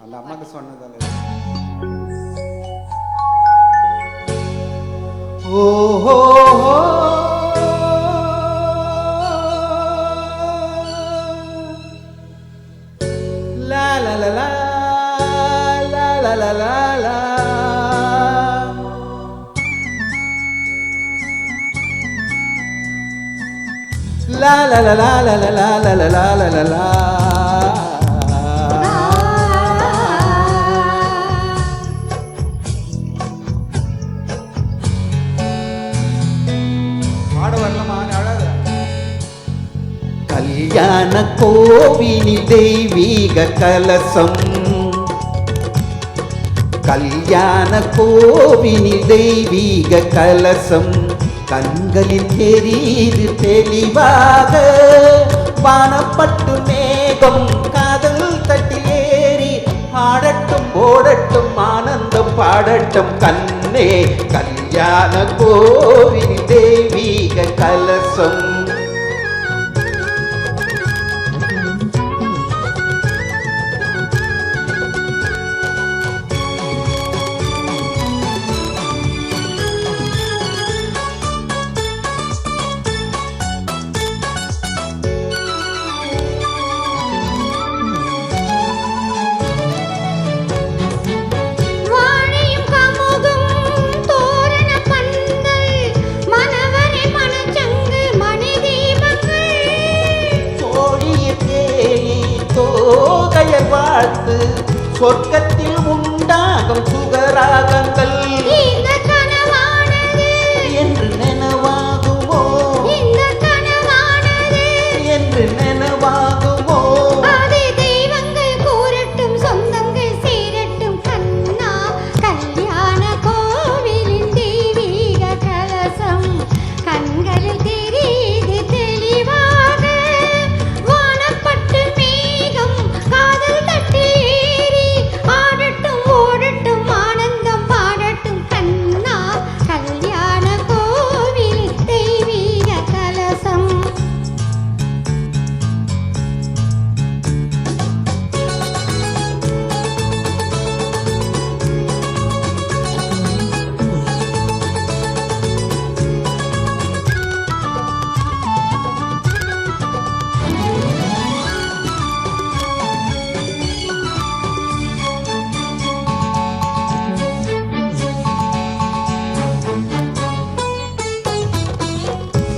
அந்த அம்மாக்கு சொன்னதால. ஓஹோ லா லா லா லா லா லா லா லா லா la la la la la la la la la la la la la. பாட வரலாமா? அழாத. கல்யாண கோவிலில் தெய்வீக கலசம், கல்யாண கோவிலில் தெய்வீக கலசம் கண்களில் தெரியுது தெளிவாக. வானப்பட்டு மேகம் காதல் தட்டிலேறி ஆடட்டும் ஓடட்டும் ஆனந்தம் பாடட்டும் கண்ணே. கல்யாண கோவில் தெய்வீக கலசம். வாழ்த்து சொர்க்கத்தில் உண்டாகும் சுகராகங்கள் என்று நினைவாகுமோ, என்று நினைவாகுமோ. அதை தெய்வங்கள் கூறட்டும் சொந்தங்கள் சேரட்டும் கண்ணா. கல்யாண கோவிலின் தெய்வீக கலசம் கண்களில் தெரியுது தெளிவாக. வானப்பட்டு மேகம் காதல் தட்டேறி ஆடட்டும் ஓடட்டும் ஆனந்தம் பாடட்டும் கண்ணா. கல்யாண கோவிலின் தெய்வீக கலசம்.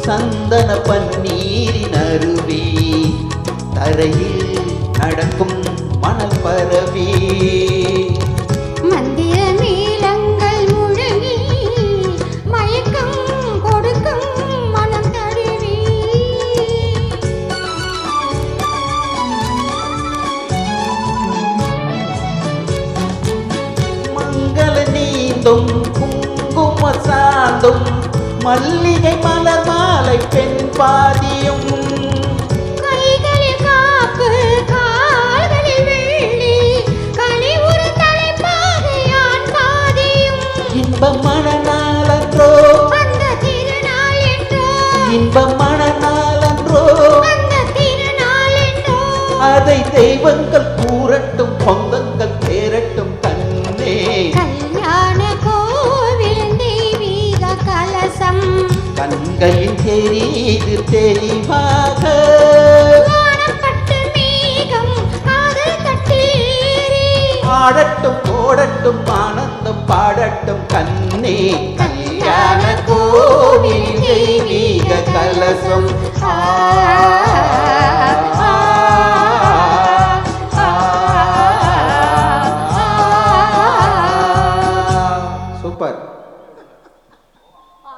சந்தன பன்னீரின் அருவி தரையில் நடக்கும் மணல் பரவி. மந்திர மேளங்கள் முழங்கி மயக்கம் கொடுக்கும் மனம் தழுவி. மங்கள நீந்தும் குங்கும சாந்தும் மல்லிகை மலர் மாலை பெண் பாதியும். கைகளில் காப்பு கால்களில் வெள்ளி கனிவுறு தலைப்பாக யான் பாதியும். இன்பம் மணநாளன்றோ அந்த திருநாள் என்றோ, இன்பம் மணநாளன்றோ அந்த திருநாள் என்றோ. அதை தெய்வங்கள் கூறட்டும் சொந்தங்கள் சேரட்டும் கண்ணே. கல்யாண கோவில் தெய்வீக கலசம் கண்களில் தெரியுது தெளிவாக. வானப்பட்டு மேகம் காதல் தட்டேறி ஆடட்டும் ஓடட்டும் ஆனந்தம் பாடட்டும் கண்ணே. கல்யாண கோவில் தெய்வீக கலசம். சூப்பர்.